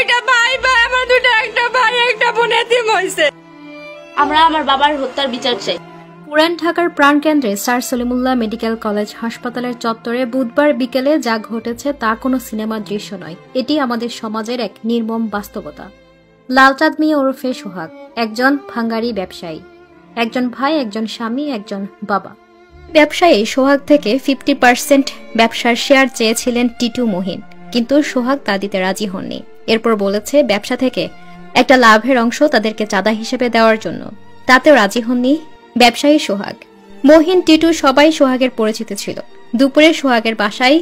দুইটা ভাই ভাই আমার দুইটা একটা ভাই একটা বোন এতিম হইছে। আমরা আমার বাবার হত্যার বিচার চাই। পুরান ঢাকার প্রাণকেন্দ্রে স্যার সলিমুল্লাহ মেডিকেল কলেজ হাসপাতালের চত্বরে বুধবার বিকেলে যা ঘটেছে তা কোনো সিনেমার দৃশ্য নয়, এটি আমাদের সমাজের এক নির্মম বাস্তবতা। লালচাঁদ মিয়া ওরফে সোহাগ একজন ভাঙ্গারি ব্যবসায়ী, একজন ভাই, একজন স্বামী, একজন বাবা। ব্যবসায়ী সোহাগ থেকে 50% ব্যবসার শেয়ার চেয়েছিলেন টিটু মহিন, কিন্তু সোহাগ তা দিতে রাজি হননি। এরপর বলেছে ব্যবসা থেকে একটা লাভের অংশ তাদেরকে চাঁদা হিসেবে দেওয়ার জন্য, তাতেও রাজি হননি ব্যবসায়ী সোহাগ। মহিন, টিটু সবাই সোহাগের পরিচিত ছিল। দুপুরে সোহাগের বাসায়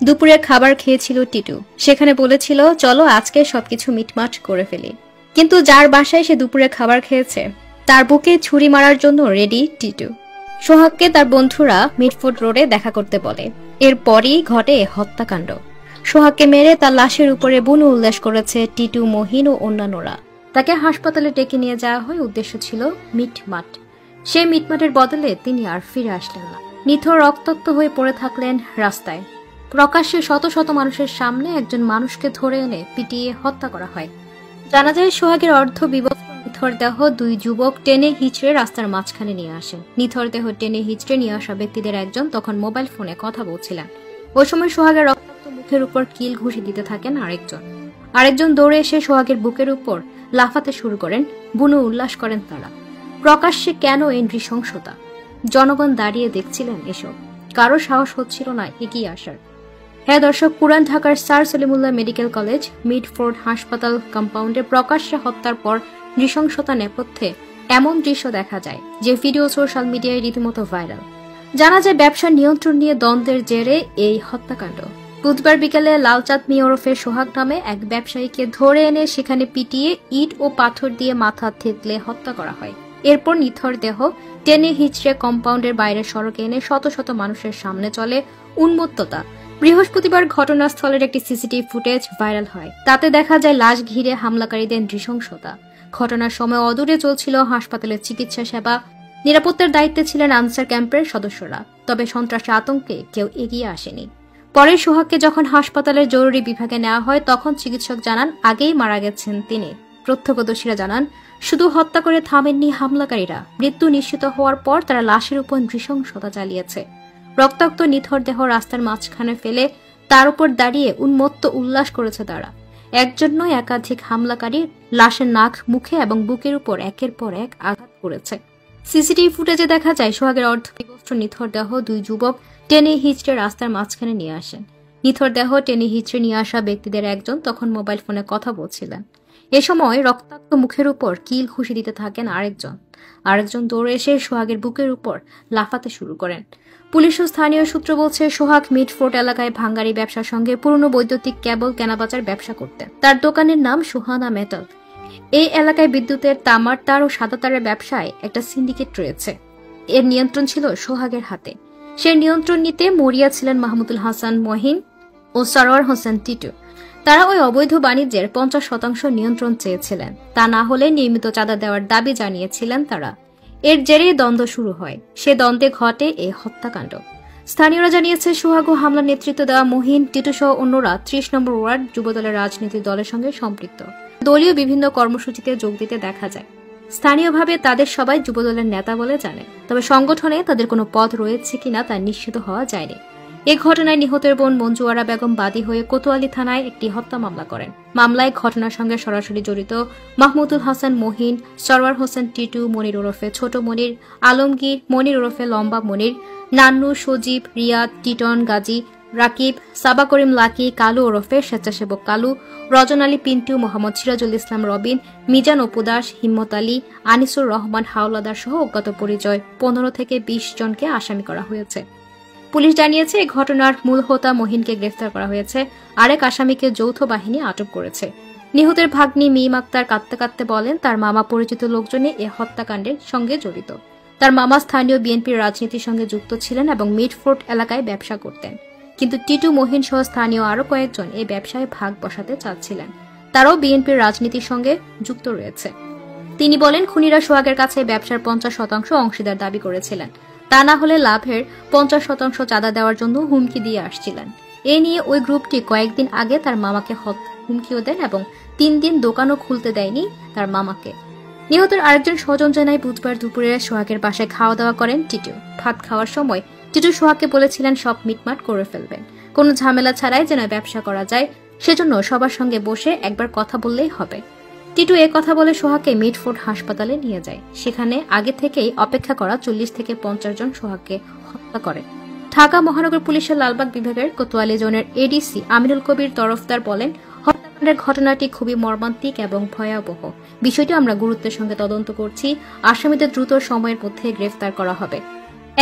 দুপুরের খাবার খেয়েছিল টিটু। সেখানে বলেছিল চলো আজকে সবকিছু মিটমাট করে ফেলি, কিন্তু যার বাসায় সে দুপুরে খাবার খেয়েছে তার বুকে ছুরি মারার জন্য রেডি টিটু। সোহাগকে তার বন্ধুরা মিটফোর্ড রোডে দেখা করতে বলে। এরপরই ঘটে হত্যাকাণ্ড। সোহাগকে মেরে তার লাশের উপরে বুনো উল্লাস করেছে টিটু, মহিন ও অন্যান্যরা। তাকে হাসপাতালে ডেকে নিয়ে যাওয়া হয়, উদ্দেশ্য ছিল মিটমাট। সে মিটমাটের বদলে তিনি আর ফিরে আসলেন না। নিথর রক্তাক্ত হয়ে পড়ে থাকলেন রাস্তায়। প্রকাশ্যে শত শত মানুষের সামনে একজন মানুষকে ধরে এনে পিটিয়ে হত্যা করা হয়। জানা যায় সোহাগের অর্ধ বিবস্ত্র নিথর দেহ দুই যুবক টেনে হিচড়ে রাস্তার মাঝখানে নিয়ে আসেন। নিথর দেহ টেনে হিচড়ে নিয়ে আসা ব্যক্তিদের একজন তখন মোবাইল ফোনে কথা বলছিলেন। ওই সময় সোহাগের রক্তাক্ত মুখের উপর কিল ঘুষি দিতে থাকেন আরেকজন দৌড়ে এসে সোহাগের বুকের উপর লাফাতে শুরু করেন। বুনো উল্লাস করেন তারা। প্রকাশ্যে কেন এই নৃশংসতা? জনগণ দাঁড়িয়ে দেখছিলেন এসব, কারো সাহস হচ্ছিল না এগিয়ে আসার। হ্যাঁ দর্শক, পুরান ঢাকার sir Salimullah medical college Mitford হাসপাতাল কম্পাউন্ডে প্রকাশ্যে হত্যার পর নৃশংসতা নেপথ্যে এমন দৃশ্য দেখা যায় যে ভিডিও সোশ্যাল মিডিয়ায় রীতিমতো ভাইরাল। জানা যায় ব্যবসার নিয়ন্ত্রণ নিয়ে দ্বন্দ্বের জেরে এই হত্যাকাণ্ড। বুধবার বিকেলে লালচাঁদ মিয়া ওরফে সোহাগ নামে এক ব্যবসায়ীকে ধরে এনে সেখানে পিটিয়ে ইট ও পাথর দিয়ে মাথা থেতলে হত্যা করা হয়। এরপর নিথর দেহ টেনে হিচড়ে কম্পাউন্ডের বাইরের সড়কে এনে শত শত মানুষের সামনে চলে উন্মত্ততা। বৃহস্পতিবার ঘটনাস্থলের একটি সিসিটিভি ফুটেজ ভাইরাল হয়। তাতে দেখা যায় লাশ ঘিরে হামলাকারীদের নৃশংসতা। ঘটনার সময় অদূরে চলছিল হাসপাতালের চিকিৎসা সেবা। নিরাপত্তার দায়িত্বে ছিলেন আনসার ক্যাম্পের সদস্যরা। তবে সন্ত্রাসী আতঙ্কে কেউ এগিয়ে আসেনি। পরে সোহাগকে যখন হাসপাতালের জরুরি বিভাগে নেওয়া হয় তখন চিকিৎসক জানান আগেই মারা গেছেন তিনি। প্রত্যক্ষদর্শীরা জানান শুধু হত্যা করে থামেননি হামলাকারীরা। মৃত্যু নিশ্চিত হওয়ার পর তারা লাশের উপর নৃশংসতা চালিয়েছে। রক্তাক্ত নিথর দেহ রাস্তার মাঝখানে ফেলে তার উপর দাঁড়িয়ে উন্মত্ত উল্লাস করেছে তারা। একজন নয়, একাধিক হামলাকারী লাশের নাক, মুখে এবং বুকের উপর একের পর এক আঘাত করেছে। সিসিটিভি ফুটেজে দেখা যায় সোহাগের অর্ধবিবস্ত্র নিথর দেহ দুই যুবক টেনে হিচড়ে রাস্তার মাঝখানে নিয়ে আসেন। নিথর দেহ টেনে হিচড়ে নিয়ে আসা ব্যক্তিদের একজন তখন মোবাইল ফোনে কথা বলছিলেন। এ সময় রক্তাক্ত মুখের উপর কিল ঘুষি দিতে থাকেন আরেকজন দৌড়ে এসে সোহাগের বুকের উপর লাফাতে শুরু করেন। পুলিশ ও স্থানীয় সূত্র বলছে সোহাগ মিডফোর্ড এলাকায় ভাঙ্গারি ব্যবসার সঙ্গে পুরনো বৈদ্যুতিক কেবল কেনাবেচার ব্যবসা করতেন। তার দোকানের নাম সুহানা মেটাল। এই এলাকায় বিদ্যুতের তামার তার ও সাদা তারের ব্যবসায় একটা সিন্ডিকেট রয়েছে। এর নিয়ন্ত্রণ ছিল সোহাগের হাতে। সে নিয়ন্ত্রণ নিতে মরিয়া ছিলেন মাহমুদুল হাসান মহিন ও সরওয়ার হোসেন টিটু। তারা ওই অবৈধ বাণিজ্যের 50% নিয়ন্ত্রণ চেয়েছিলেন। তা না হলে নিয়মিত চাঁদা দেওয়ার দাবি জানিয়েছিলেন তারা। এর জেরেই দ্বন্দ্ব শুরু হয়। সে দ্বন্দ্বে ঘটে এই হত্যাকাণ্ড। স্থানীয়রা জানিয়েছে সোহাগ ও হামলার নেতৃত্ব দেওয়া মহিন, টিটু সহ অন্যরা 30 নম্বর ওয়ার্ড যুবদলের রাজনীতি দলের সঙ্গে সম্পৃক্ত। দলীয় বিভিন্ন কর্মসূচিতে যোগ দিতে দেখা যায়। স্থানীয়ভাবে তাদের সবাই যুবদলের নেতা বলে জানে, তবে সংগঠনে তাদের কোনো পদ রয়েছে কিনা তা নিশ্চিত হওয়া যায়নি। এ ঘটনায় নিহতের বোন মঞ্জুয়ারা বেগম বাদী হয়ে কোতোয়ালি থানায় একটি হত্যা মামলা করেন। মামলায় ঘটনার সঙ্গে সরাসরি জড়িত মাহমুদুল হাসান মহিন, সরওয়ার হোসেন টিটু, মনির ওরফে ছোট মনির, আলমগীর, মনির ওরফে লম্বা মনির, নান্নু, সজীব, রিয়াদ, টিটন, গাজী, রাকিব, সাবা করিম লাকি, কালু ওরফে স্বেচ্ছাসেবক কালু, রজন আলী পিন্টু, মোহাম্মদ সিরাজুল ইসলাম রবিন, মিজান অপুদাস, হিম্মত আলী, আনিসুর রহমান হাওলাদার সহ অজ্ঞাত পরিচয় 15 থেকে 20 জনকে আসামি করা হয়েছে। পুলিশ জানিয়েছে এই ঘটনার মূল হোতা মহিনকে গ্রেফতার করা হয়েছে। আরেক আসামিকে যৌথ বাহিনী আটক করেছে। নিহতের ভাগ্নি মিম আক্তার কাঁদতে কাঁদতে বলেন তার মামা পরিচিত লোকজনে এ হত্যাকাণ্ডের সঙ্গে জড়িত। তার মামা স্থানীয় বিএনপির রাজনীতির সঙ্গে যুক্ত ছিলেন এবং মিডফোর্ড এলাকায় ব্যবসা করতেন। কিন্তু টিটু, মহিন সহ স্থানীয় আরো কয়েকজন এই ব্যবসায় ভাগ বসাতে চাচ্ছিলেন। তারাও বিএনপির রাজনীতির সঙ্গে যুক্ত রয়েছে। তিনি বলেন খুনিরা সোহাগের কাছে ব্যবসার 50% অংশীদার দাবি করেছিলেন। তা না হলে লাভের 50% চাঁদা দেওয়ার জন্য হুমকি দিয়ে আসছিলেন। এ নিয়ে ওই গ্রুপটি কয়েকদিন আগে তার মামাকে হুমকিও দেন এবং 3 দিন দোকানও খুলতে দেয়নি তার মামাকে। নিহতের আরেকজন স্বজন জানায় বুধবার দুপুরে সোহাগের বাসায় খাওয়া দাওয়া করেন টিটু। ভাত খাওয়ার সময় টিটু সোহাগকে বলেছিলেন সব মিটমাট করে ফেলবেন, কোনো ঝামেলা ছাড়াই যেন ব্যবসা করা যায়, সেজন্য সবার সঙ্গে বসে একবার কথা বললেই হবে। টিটু এ কথা বলে সোহাগকে মিডফোর্ড হাসপাতালে নিয়ে যায়। সেখানে আগে থেকেই অপেক্ষা করা 40 থেকে 50 জন সোহাগকে হত্যা করে। ঢাকা মহানগর পুলিশের লালবাগ বিভাগের কোতোয়ালি জোনের এডিসি আমিনুল কবির তরফদার বলেন, হত্যাকাণ্ডের ঘটনাটি খুবই মর্মান্তিক এবং ভয়াবহ। বিষয়টি আমরা গুরুত্বের সঙ্গে তদন্ত করছি। আসামিদের দ্রুত সময়ের মধ্যে গ্রেফতার করা হবে।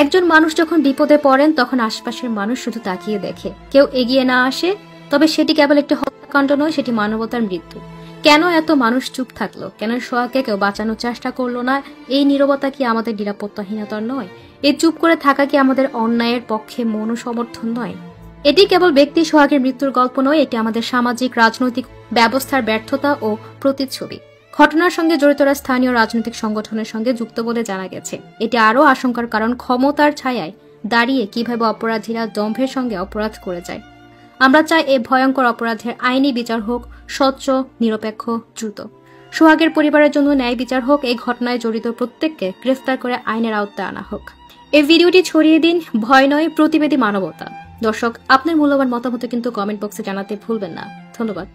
একজন মানুষ যখন বিপদে পড়েন তখন আশপাশের মানুষ শুধু তাকিয়ে দেখে, কেউ এগিয়ে না আসে, তবে সেটি কেবল একটি হত্যাকাণ্ড নয়, সেটি মানবতার মৃত্যু। কেন এত মানুষ চুপ থাকলো? কেন সোহাগকে কেউ বাঁচানোর চেষ্টা করলো না? এই নীরবতা কি আমাদের নিরাপত্তাহীনতার নয়? এই চুপ করে থাকা কি আমাদের অন্যায়ের পক্ষে মনোসমর্থন নয়? এটি কেবল ব্যক্তি সোহাগের মৃত্যুর গল্প নয়, এটি আমাদের সামাজিক রাজনৈতিক ব্যবস্থার ব্যর্থতা ও প্রতিচ্ছবি। ঘটনার সঙ্গে জড়িতরা স্থানীয় রাজনৈতিক সংগঠনের সঙ্গে যুক্ত বলে জানা গেছে। এটি আরও আশঙ্কার কারণ, ক্ষমতার ছায়ায় দাঁড়িয়ে কিভাবে অপরাধীরা দম্ভের সঙ্গে অপরাধ করে যায়। আমরা চাই এই ভয়ঙ্কর অপরাধের আইনি বিচার হোক, স্বচ্ছ, নিরপেক্ষ, দ্রুত। সোহাগের পরিবারের জন্য ন্যায় বিচার হোক, এই ঘটনায় জড়িত প্রত্যেককে গ্রেফতার করে আইনের আওতায় আনা হোক। এই ভিডিওটি ছড়িয়ে দিন, ভয় নয়, প্রতিবেদী মানবতা। দর্শক, আপনার মূল্যবান মতামত কিন্তু কমেন্ট বক্সে জানাতে ভুলবেন না। ধন্যবাদ।